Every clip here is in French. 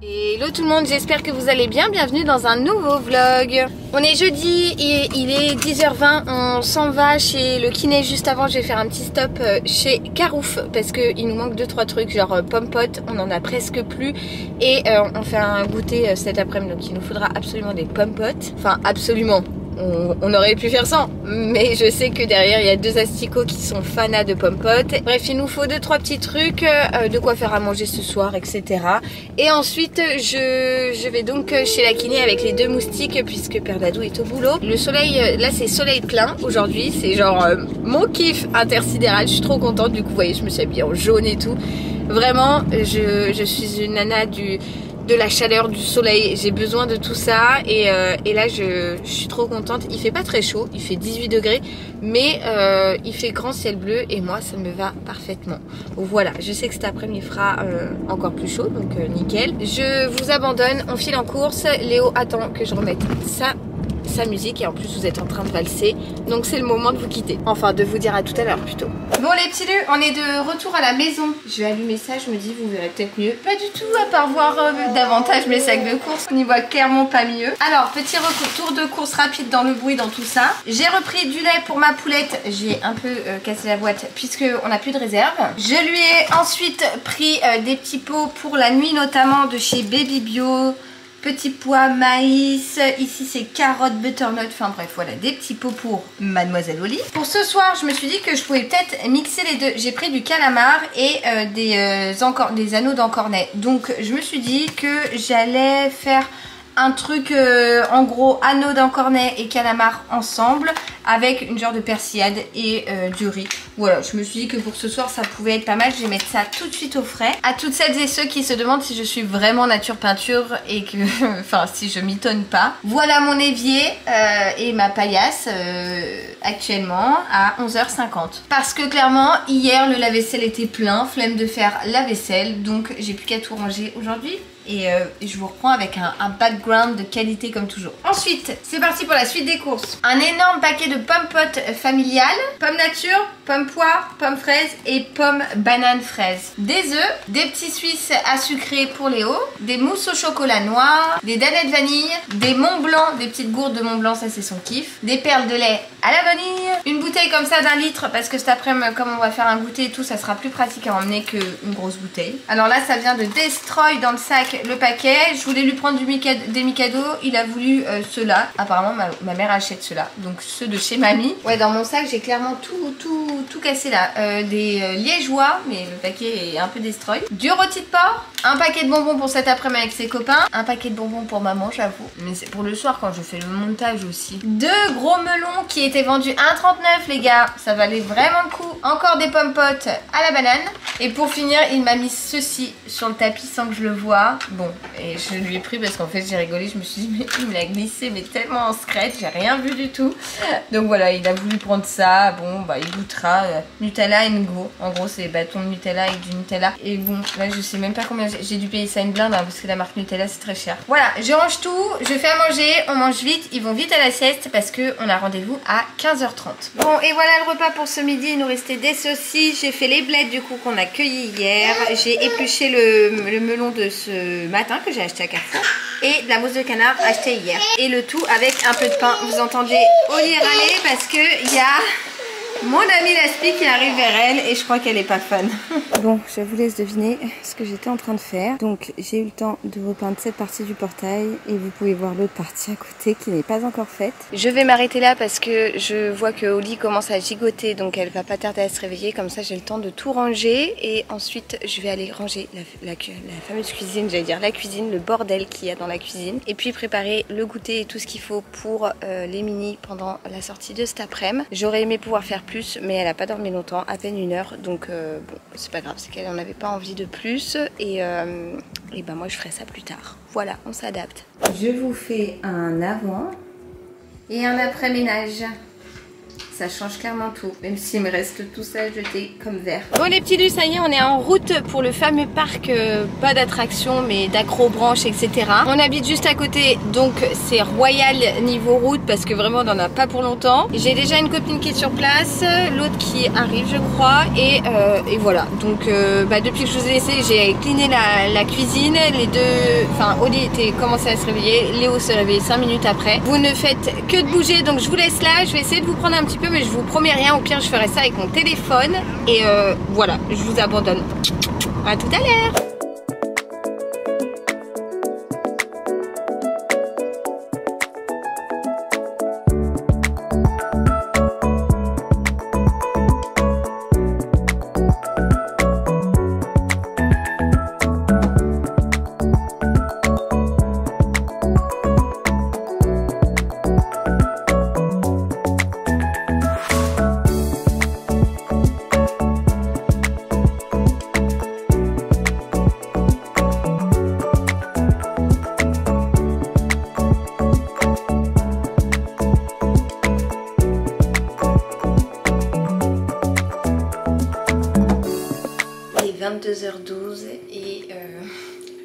Hello tout le monde, j'espère que vous allez bien, bienvenue dans un nouveau vlog. On est jeudi et il est 10h20, on s'en va chez le kiné juste avant. Je vais faire un petit stop chez Carouf parce qu'il nous manque 2-3 trucs, genre pomme potes, on en a presque plus. Et on fait un goûter cet après-midi, donc il nous faudra absolument des pommes potes. Enfin absolument, on aurait pu faire sans, mais je sais que derrière il y a deux asticots qui sont fanas de pommes potes. Bref, il nous faut 2-3 petits trucs, de quoi faire à manger ce soir, etc. Et ensuite je vais donc chez la kiné avec les deux moustiques puisque Père Dadou est au boulot. Le soleil, là c'est soleil plein aujourd'hui, c'est genre mon kiff intersidéral. Je suis trop contente, du coup vous voyez je me suis habillée en jaune et tout. Vraiment je suis une nana de la chaleur, du soleil, j'ai besoin de tout ça et là je suis trop contente. Il fait pas très chaud, il fait 18 degrés mais il fait grand ciel bleu et moi ça me va parfaitement. Voilà, je sais que cet après-midi il fera encore plus chaud, donc nickel. Je vous abandonne, on file en course. Léo attend que je remette sa musique et en plus vous êtes en train de valser, donc c'est le moment de vous quitter, enfin de vous dire à tout à l'heure plutôt. Bon les petits lus, on est de retour à la maison. Je vais allumer ça, je me dis vous verrez peut-être mieux. Pas du tout, à part voir davantage mes sacs de course, on n'y voit clairement pas mieux. Alors petit retour de course rapide dans le bruit, dans tout ça. J'ai repris du lait pour ma poulette, j'ai un peu cassé la boîte puisque on n'a plus de réserve. Je lui ai ensuite pris des petits pots pour la nuit, notamment de chez Baby Bio. Petits pois, maïs, ici c'est carottes, butternut, enfin bref voilà, des petits pots pour Mademoiselle Oli. Pour ce soir, je me suis dit que je pouvais peut-être mixer les deux. J'ai pris du calamar et des anneaux d'encornet. Donc je me suis dit que j'allais faire un truc en gros anneaux d'encornet et calamar ensemble avec une genre de persillade et du riz. Voilà, je me suis dit que pour ce soir ça pouvait être pas mal. Je vais mettre ça tout de suite au frais. À toutes celles et ceux qui se demandent si je suis vraiment nature peinture et que enfin si je mitonne pas, voilà mon évier et ma paillasse actuellement à 11h50 parce que clairement hier le lave-vaisselle était plein, flemme de faire la vaisselle, donc j'ai plus qu'à tout ranger aujourd'hui. Et je vous reprends avec un background de qualité comme toujours. Ensuite, c'est parti pour la suite des courses. Un énorme paquet de pommes potes familiales, pommes nature, pommes poires, pommes fraises et pommes bananes fraises. Des œufs, des petits suisses à sucrer pour Léo, des mousses au chocolat noir, des danettes vanille, des Mont Blanc, des petites gourdes de Mont Blanc, ça c'est son kiff, des perles de lait à la vanille, une bouteille comme ça d'1 litre parce que cet après-midi comme on va faire un goûter et tout, ça sera plus pratique à emmener qu'une grosse bouteille. Alors là ça vient de Destroy dans le sac le paquet. Je voulais lui prendre des Mikado, il a voulu ceux-là. Apparemment ma mère achète ceux-là, donc ceux de chez mamie. Ouais, dans mon sac j'ai clairement tout cassé là. Des liégeois, mais le paquet est un peu destroy. Du rôti de porc, un paquet de bonbons pour cet après-midi avec ses copains, un paquet de bonbons pour maman j'avoue, mais c'est pour le soir quand je fais le montage aussi. 2 gros melons qui étaient vendus 1,39 les gars, ça valait vraiment le coup. Encore des pommes potes à la banane. Et pour finir il m'a mis ceci sur le tapis sans que je le voie. Bon, et je lui ai pris parce qu'en fait j'ai rigolé, je me suis dit mais il me l'a glissé mais tellement en secret, j'ai rien vu du tout. Donc voilà, il a voulu prendre ça, bon bah il goûtera. Nutella and go, en gros c'est bâton de Nutella avec du Nutella. Et bon, là je sais même pas combien, j'ai dû payer ça une blinde hein, parce que la marque Nutella c'est très cher. Voilà, je range tout, je fais à manger, on mange vite, ils vont vite à la sieste parce que on a rendez-vous à 15h30. Bon et voilà le repas pour ce midi, il nous restait des saucisses, j'ai fait les blettes du coup qu'on a cueilli hier, j'ai épluché le melon de ce matin que j'ai acheté à Carrefour et de la mousse de canard achetée hier et le tout avec un peu de pain. Vous entendez Oli râler parce que il y a mon amie Laspi qui arrive vers elle et je crois qu'elle est pas fan. Bon, je vous laisse deviner ce que j'étais en train de faire. Donc j'ai eu le temps de repeindre cette partie du portail et vous pouvez voir l'autre partie à côté qui n'est pas encore faite. Je vais m'arrêter là parce que je vois que Oli commence à gigoter, donc elle va pas tarder à se réveiller. Comme ça j'ai le temps de tout ranger et ensuite je vais aller ranger la fameuse cuisine, j'allais dire la cuisine, le bordel qu'il y a dans la cuisine, et puis préparer le goûter et tout ce qu'il faut pour les mini pendant la sortie de cet après-midi. J'aurais aimé pouvoir faire plus mais elle a pas dormi longtemps, à peine 1 heure, donc bon c'est pas grave, c'est qu'elle en avait pas envie de plus et ben moi je ferai ça plus tard. Voilà, on s'adapte. Je vous fais un avant et un après ménage. ça change clairement tout, même s'il me reste tout ça jeté comme verre. Bon les petits lus, ça y est, on est en route pour le fameux parc, pas d'attraction mais d'accrobranche, etc. On habite juste à côté, donc c'est royal niveau route parce que vraiment on n'en a pas pour longtemps. J'ai déjà une copine qui est sur place, l'autre qui arrive je crois, et voilà. Donc depuis que je vous ai laissé, j'ai cleané la cuisine, les deux, enfin Oli était commencé à se réveiller, Léo s'est réveillé 5 minutes après. Vous ne faites que de bouger, donc je vous laisse là, je vais essayer de vous prendre un petit peu, mais je vous promets rien, au pire je ferai ça avec mon téléphone, et voilà, je vous abandonne. À tout à l'heure. Il est 22h12 et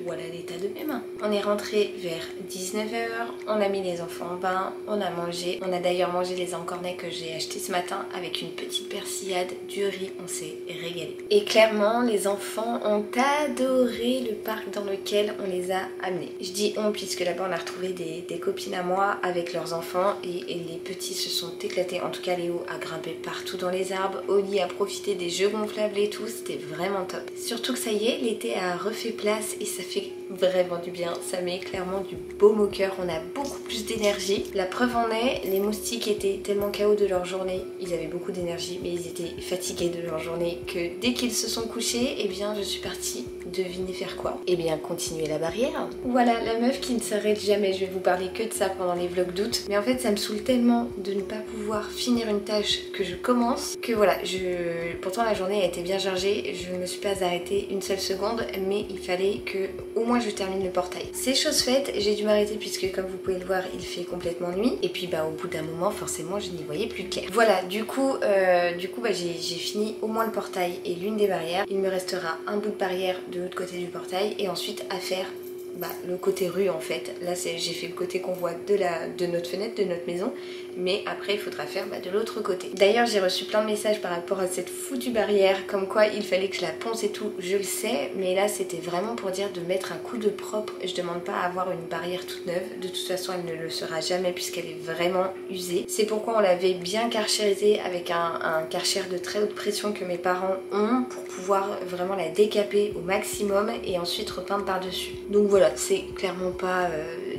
voilà l'état de mes mains. On est rentré vers 19h, on a mis les enfants en bain, on a mangé. On a d'ailleurs mangé les encornets que j'ai achetés ce matin avec une petite persillade, du riz, on s'est régalé. Et clairement, les enfants ont adoré le parc dans lequel on les a amenés. Je dis on puisque là-bas on a retrouvé des copines à moi avec leurs enfants et les petits se sont éclatés. En tout cas, Léo a grimpé partout dans les arbres, Oli a profité des jeux gonflables et tout, c'était vraiment top. Surtout que ça y est, l'été a refait place et ça fait vraiment du bien, ça met clairement du baume au cœur, on a beaucoup plus d'énergie. La preuve en est, les moustiques étaient tellement KO de leur journée, ils avaient beaucoup d'énergie mais ils étaient fatigués de leur journée que dès qu'ils se sont couchés, eh bien je suis partie, devinez faire quoi? Eh bien continuer la barrière. Voilà la meuf qui ne s'arrête jamais, je vais vous parler que de ça pendant les vlogs d'août, mais en fait ça me saoule tellement de ne pas pouvoir finir une tâche que je commence que voilà, pourtant la journée a été bien chargée, je ne me suis pas arrêtée une seule seconde, mais il fallait que au moins je termine le portail. C'est chose faite, j'ai dû m'arrêter puisque comme vous pouvez le voir il fait complètement nuit et puis au bout d'un moment forcément je n'y voyais plus clair. Voilà, du coup j'ai fini au moins le portail et l'une des barrières. Il me restera un bout de barrière de l'autre côté du portail et ensuite à faire le côté rue en fait. Là j'ai fait le côté qu'on voit de notre fenêtre, de notre maison, mais après il faudra faire de l'autre côté. D'ailleurs j'ai reçu plein de messages par rapport à cette foutue barrière, comme quoi il fallait que je la ponce et tout, je le sais, mais là c'était vraiment pour dire de mettre un coup de propre. Je demande pas à avoir une barrière toute neuve, de toute façon elle ne le sera jamais puisqu'elle est vraiment usée. C'est pourquoi on l'avait bien karcherisée avec un karcher de très haute pression que mes parents ont pour pouvoir vraiment la décaper au maximum et ensuite repeindre par dessus. Donc voilà, c'est clairement pas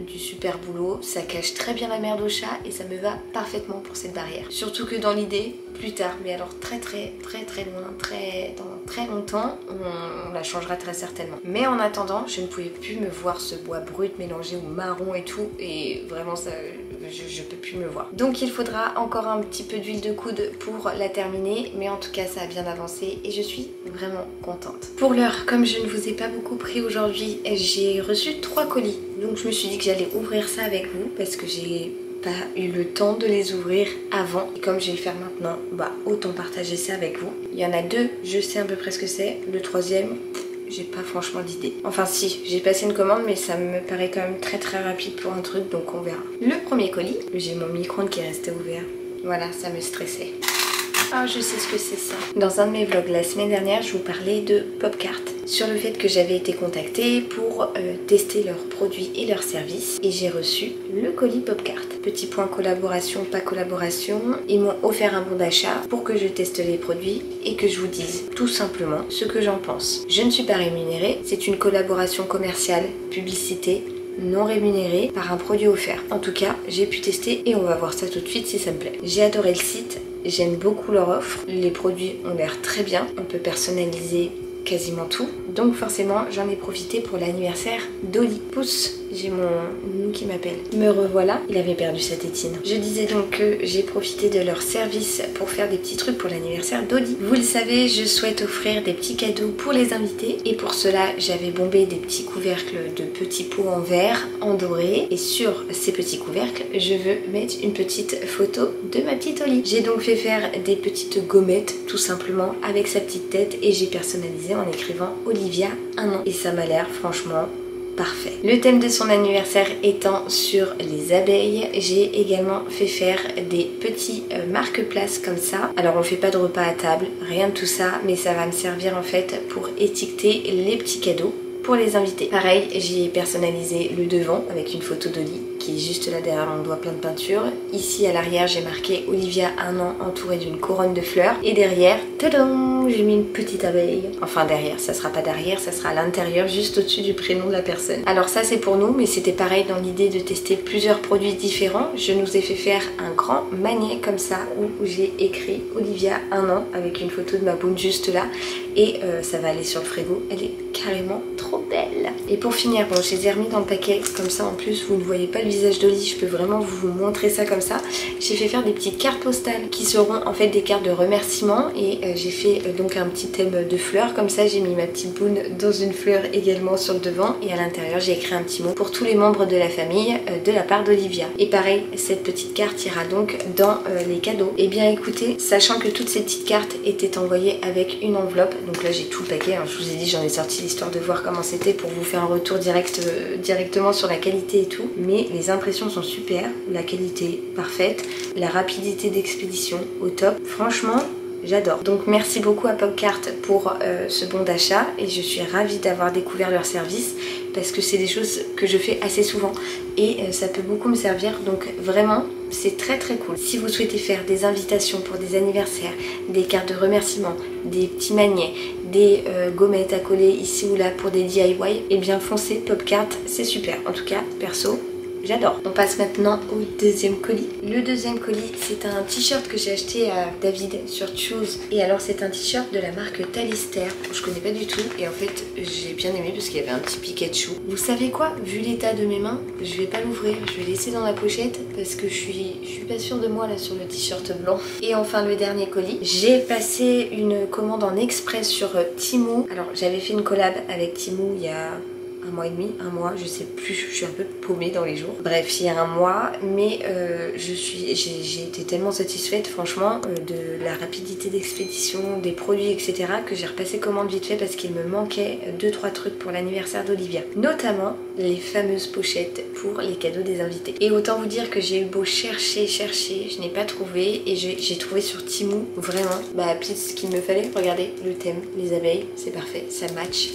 du super boulot, ça cache très bien la merde au chat et ça me va parfaitement pour cette barrière. Surtout que dans l'idée, plus tard, mais alors très loin, dans très longtemps, on la changera très certainement. Mais en attendant, je ne pouvais plus me voir ce bois brut mélangé au marron et tout, et vraiment ça, je peux plus me voir. Donc il faudra encore un petit peu d'huile de coude pour la terminer, mais en tout cas ça a bien avancé et je suis vraiment contente. Pour l'heure, comme je ne vous ai pas beaucoup pris aujourd'hui, j'ai reçu 3 colis, donc je me suis dit que j'allais ouvrir ça avec vous parce que j'ai pas eu le temps de les ouvrir avant et comme je vais le faire maintenant, autant partager ça avec vous. Il y en a 2, je sais à peu près ce que c'est, le 3e j'ai pas franchement d'idée. Enfin si, j'ai passé une commande mais ça me paraît quand même très rapide pour un truc, donc on verra. Le premier colis, j'ai mon micro-ondes qui est resté ouvert. Voilà, ça me stressait. Ah, je sais ce que c'est ça. Dans un de mes vlogs la semaine dernière, je vous parlais de Popcart, sur le fait que j'avais été contactée pour tester leurs produits et leurs services et j'ai reçu le colis Popcart. Petit point collaboration, pas collaboration, ils m'ont offert un bon d'achat pour que je teste les produits et que je vous dise tout simplement ce que j'en pense. Je ne suis pas rémunérée, c'est une collaboration commerciale, publicité, non rémunérée par un produit offert. En tout cas, j'ai pu tester et on va voir ça tout de suite si ça me plaît. J'ai adoré le site, j'aime beaucoup leur offre, les produits ont l'air très bien, on peut personnaliser quasiment tout, donc forcément j'en ai profité pour l'anniversaire d'Oli. Pouce j'ai mon nounou qui m'appelle. Me revoilà, il avait perdu sa tétine. Je disais donc que j'ai profité de leur service pour faire des petits trucs pour l'anniversaire d'Oli. Vous le savez, je souhaite offrir des petits cadeaux pour les invités et pour cela j'avais bombé des petits couvercles de petits pots en verre, en doré, et sur ces petits couvercles je veux mettre une petite photo de ma petite Oli. J'ai donc fait faire des petites gommettes tout simplement avec sa petite tête et j'ai personnalisé en écrivant Olivia 1 an et ça m'a l'air franchement parfait. Le thème de son anniversaire étant sur les abeilles, j'ai également fait faire des petits marque-places comme ça. Alors on fait pas de repas à table, rien de tout ça, mais ça va me servir en fait pour étiqueter les petits cadeaux pour les invités. Pareil, j'ai personnalisé le devant avec une photo d'Oli qui est juste là derrière mon doigt plein de peinture. Ici à l'arrière j'ai marqué Olivia 1 an entourée d'une couronne de fleurs et derrière, tadam, j'ai mis une petite abeille. Enfin derrière, ça sera pas derrière, ça sera à l'intérieur juste au-dessus du prénom de la personne. Alors ça c'est pour nous, mais c'était pareil dans l'idée de tester plusieurs produits différents. Je nous ai fait faire un grand magnet comme ça où j'ai écrit Olivia 1 an avec une photo de ma boune juste là et ça va aller sur le frigo. Elle est carrément trop belle. Et pour finir, bon, je les ai remis dans le paquet comme ça en plus vous ne voyez pas le visage d'Oli, je peux vraiment vous montrer ça comme ça. J'ai fait faire des petites cartes postales qui seront en fait des cartes de remerciement et j'ai fait donc un petit thème de fleurs comme ça. J'ai mis ma petite boune dans une fleur également sur le devant et à l'intérieur j'ai écrit un petit mot pour tous les membres de la famille de la part d'Olivia. Et pareil, cette petite carte ira donc dans les cadeaux. Et bien écoutez, sachant que toutes ces petites cartes étaient envoyées avec une enveloppe, donc là j'ai tout le paquet, hein, je vous ai dit j'en ai sorti l'histoire de voir comment c'était pour vous faire un retour directement sur la qualité et tout, mais les impressions sont super, la qualité parfaite, la rapidité d'expédition au top, franchement j'adore. Donc merci beaucoup à Popcart pour ce bon d'achat et je suis ravie d'avoir découvert leur service parce que c'est des choses que je fais assez souvent et ça peut beaucoup me servir, donc vraiment c'est très très cool. Si vous souhaitez faire des invitations pour des anniversaires, des cartes de remerciement, des petits magnets, des gommettes à coller ici ou là pour des DIY, et bien foncez Popcart, c'est super. En tout cas perso j'adore. On passe maintenant au deuxième colis. Le deuxième colis, c'est un t-shirt que j'ai acheté à David sur Choose. Et alors c'est un t-shirt de la marque Talister. Je connais pas du tout et en fait j'ai bien aimé parce qu'il y avait un petit piquet de chou. Vous savez quoi? Vu l'état de mes mains, je vais pas l'ouvrir. Je vais laisser dans la pochette parce que je suis pas sûre de moi là sur le t-shirt blanc. Et enfin le dernier colis. J'ai passé une commande en express sur Temu. Alors j'avais fait une collab avec Temu il y a un mois et demi, un mois, je sais plus, je suis un peu paumée dans les jours. Bref, il y a un mois, mais j'ai été tellement satisfaite franchement de la rapidité d'expédition, des produits, etc. que j'ai repassé commande vite fait parce qu'il me manquait 2-3 trucs pour l'anniversaire d'Olivia. Notamment les fameuses pochettes pour les cadeaux des invités. Et autant vous dire que j'ai eu beau chercher, je n'ai pas trouvé et j'ai trouvé sur Temu vraiment pile ce qu'il me fallait. Regardez le thème, les abeilles, c'est parfait, ça match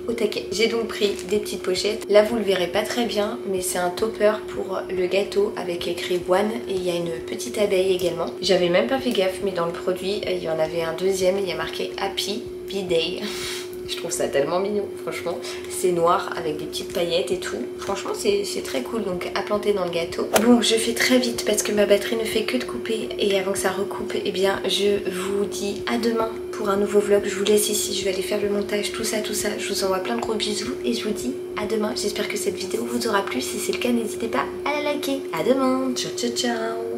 au taquet. J'ai donc pris des petites pochettes. Là vous le verrez pas très bien mais c'est un topper pour le gâteau avec écrit One et il y a une petite abeille également. J'avais même pas fait gaffe mais dans le produit il y en avait un deuxième, il y a marqué Happy B-Day. Je trouve ça tellement mignon, franchement. C'est noir avec des petites paillettes et tout. Franchement, c'est très cool, donc à planter dans le gâteau. Bon, je fais très vite parce que ma batterie ne fait que de couper. Et avant que ça recoupe, eh bien, je vous dis à demain pour un nouveau vlog. Je vous laisse ici, je vais aller faire le montage, tout ça. Je vous envoie plein de gros bisous et je vous dis à demain. J'espère que cette vidéo vous aura plu. Si c'est le cas, n'hésitez pas à la liker. À demain. Ciao, ciao, ciao.